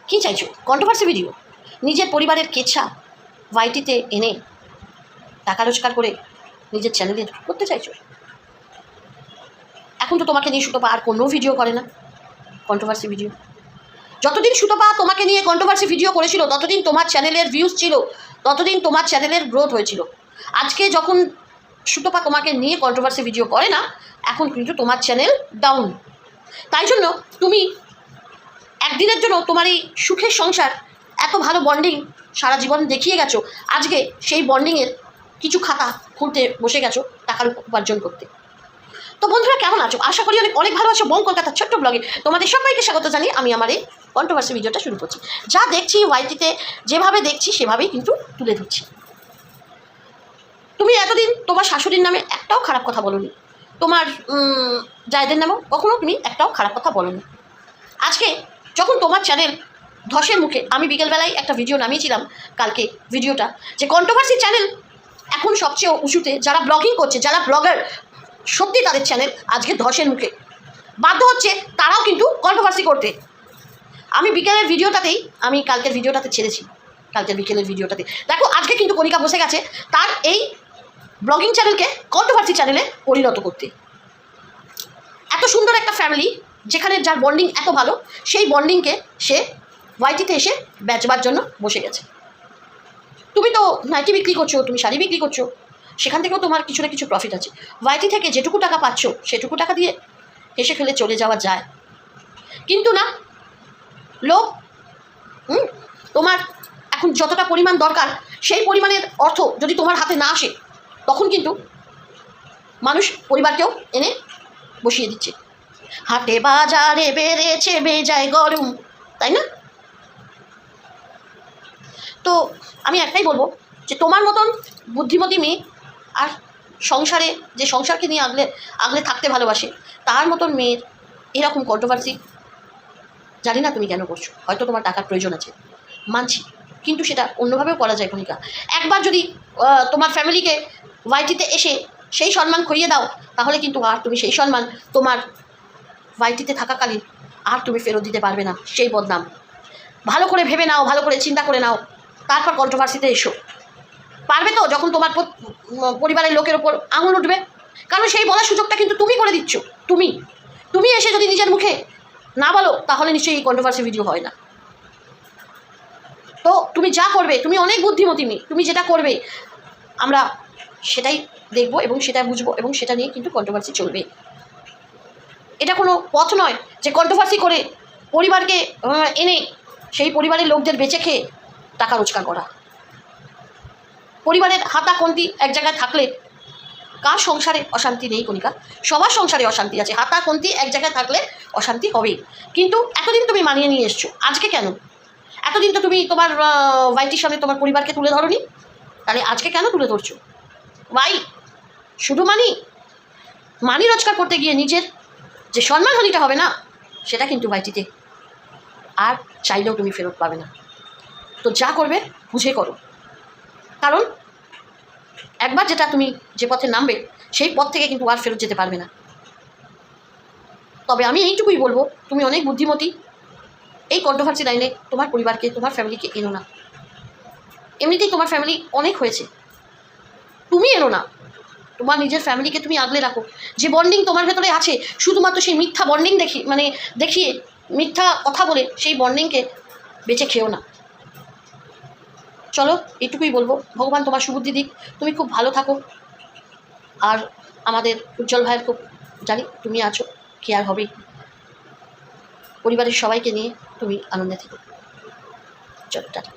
কী চাইছো? Controversy video, নিজের পরিবারের কেচ্ছা ওয়াইটিতে এনে টাকা রোজগার করে নিজের চ্যানেলে করতে চাইছো? এখন তো তোমাকে নিয়ে সুতপা আর কোনো ভিডিও করে না কন্ট্রোভার্সি ভিডিও। যতদিন সুতপা তোমাকে নিয়ে কন্ট্রোভার্সি ভিডিও করেছিল ততদিন তোমার চ্যানেলের ভিউজ ছিল, ততদিন তোমার চ্যানেলের গ্রোথ হয়েছিল। আজকে যখন সুতপা তোমাকে নিয়ে কন্ট্রোভার্সি ভিডিও করে না, এখন কিন্তু তোমার চ্যানেল ডাউন। তাই জন্য তুমি একদিনের জন্য তোমার এই সুখের সংসার, এত ভালো বন্ডিং সারা জীবন দেখিয়ে গেছো, আজকে সেই বন্ডিংয়ের কিছু খাতা খুলতে বসে গেছো টাকার উপার্জন করতে। তো বন্ধুরা, কেমন আছো? আশা করি অনেক অনেক ভালো আছো। বোম কলকাতার ছোট্ট ব্লগে তোমাদের সবাইকে স্বাগত জানিয়ে আমি আমার এই কন্ট্রোভার্সি ভিডিওটা শুরু করছি। যা দেখছি ওয়াইটিতে, যেভাবে দেখছি সেভাবেই কিন্তু তুলে ধরছি। তুমি এতদিন তোমার শাশুড়ির নামে একটাও খারাপ কথা বলোনি, তোমার জায়দের নামেও কখনো তুমি একটাও খারাপ কথা বলোনি। আজকে যখন তোমার চ্যানেল ধসের মুখে, আমি বিকেলবেলায় একটা ভিডিও নামিয়েছিলাম কালকে, ভিডিওটা যে কন্ট্রোভার্সি চ্যানেল এখন সবচেয়ে উঁচুতে, যারা ব্লগিং করছে, যারা ব্লগার, সত্যি তাদের চ্যানেল আজকে ধসের মুখে, বাধ্য হচ্ছে তারাও কিন্তু কন্ট্রোভার্সি করতে। আমি বিকেলের ভিডিওটাতেই, আমি কালকের ভিডিওটাতে ছেড়েছি, কালকের বিকেলের ভিডিওটাতে দেখো, আজকে কিন্তু কণিকা বসে গেছে তার এই ব্লগিং চ্যানেলকে কন্ট্রোভার্সি চ্যানেলে পরিণত করতে। এত সুন্দর একটা ফ্যামিলি, যেখানে যার বন্ডিং এত ভালো, সেই বন্ডিংকে সে ওয়াইটিতে এসে বেচবার জন্য বসে গেছে। তুমি তো নাইটি বিক্রি করছো, তুমি শাড়ি বিক্রি করছো, সেখান থেকেও তোমার কিছু না কিছু প্রফিট আছে। ওয়াইটি থেকে যেটুকু টাকা পাচ্ছ সেটুকু টাকা দিয়ে হেসে খেলে চলে যাওয়া যায়, কিন্তু না, লোক তোমার এখন যতটা পরিমাণ দরকার সেই পরিমাণের অর্থ যদি তোমার হাতে না আসে, তখন কিন্তু মানুষ পরিবারকেও এনে বসিয়ে দিচ্ছে। হাটে বাজারে বেড়েছে বেজায় গরম, তাই না? তো আমি একটাই বলবো যে তোমার মতন বুদ্ধিমতী মেয়ে, আর সংসারে, যে সংসারকে নিয়ে আগলে আগলে থাকতে ভালোবাসে, তার মতন মেয়ের এরকম কন্ট্রোভার্সি, জানি না তুমি কেন করছো। হয়তো তোমার টাকার প্রয়োজন আছে, মানছি, কিন্তু সেটা অন্যভাবেও করা যায়। কণিকা, একবার যদি তোমার ফ্যামিলিকে ওয়াইটিতে এসে সেই সম্মান খইয়ে দাও, তাহলে কিন্তু আর তুমি সেই সম্মান তোমার ওয়াইটিতে থাকাকালীন আর তুমি ফেরত দিতে পারবে না। সেই বদনাম ভালো করে ভেবে নাও, ভালো করে চিন্তা করে নাও, তারপর কন্ট্রোভার্সিতে এসো। পারবে তো? যখন তোমার পরিবারের লোকের ওপর আঙুল উঠবে, কারণ সেই বলার সুযোগটা কিন্তু তুমি করে দিচ্ছ। তুমি এসে যদি নিজের মুখে না বলো, তাহলে নিশ্চয়ই এই কন্ট্রোভার্সি ভিডিও হয় না। তো তুমি যা করবে, তুমি অনেক বুদ্ধিমতী মেয়ে, তুমি যেটা করবে আমরা সেটাই দেখবো এবং সেটা বুঝবো, এবং সেটা নিয়ে কিন্তু কন্ট্রোভার্সি চলবে। এটা কোনো পথ নয় যে কন্ট্রোভার্সি করে পরিবারকে এনে সেই পরিবারের লোকদের বেঁচে খেয়ে টাকা রোজগার করা। পরিবারের হাতা কন্তি এক জায়গায় থাকলে কার সংসারে অশান্তি নেই কণিকা? সবার সংসারে অশান্তি আছে। হাতা কন্তি এক জায়গায় থাকলে অশান্তি হবেই। কিন্তু এতদিন তুমি মানিয়ে নিয়ে এসছো, আজকে কেন? এতদিন তো তুমি তোমার ওয়াইটির সামনে তোমার পরিবারকে তুলে ধরোনি, তাহলে আজকে কেন তুলে ধরছো? ওয়াই? শুধু মানি রোজগার করতে গিয়ে নিজের যে সম্মানহানিটা হবে না, সেটা কিন্তু ওয়াইটিতে আর চাইলেও তুমি ফেরত পাবে না। তো যা করবে বুঝে করো, কারণ একবার যেটা তুমি যে পথে নামবে, সেই পথ থেকে কিন্তু আর ফেরত যেতে পারবে না। তবে আমি এইটুকুই বলবো, তুমি অনেক বুদ্ধিমতী, এই কন্ট্রোভার্সি লাইনে তোমার পরিবারকে, তোমার ফ্যামিলিকে এনো না। এমনিতেই তোমার ফ্যামিলি অনেক হয়েছে, তুমি এনো না। তোমার নিজের ফ্যামিলিকে তুমি আগলে রাখো। যে বন্ডিং তোমার ভেতরে আছে, শুধুমাত্র সেই মিথ্যা বন্ডিং দেখিয়ে মিথ্যা কথা বলে সেই বন্ডিংকে বেঁচে খেও না। চলো, এইটুকুই বলবো। ভগবান তোমার সুবুদ্ধি দিক, তুমি খুব ভালো থাকো। আর আমাদের উজ্জ্বল ভাইয়ের খুব জানি তুমি আছো, কেয়ার হবেই। পরিবারের সবাইকে নিয়ে তুমি আনন্দে থেকো। চলো, টাটা।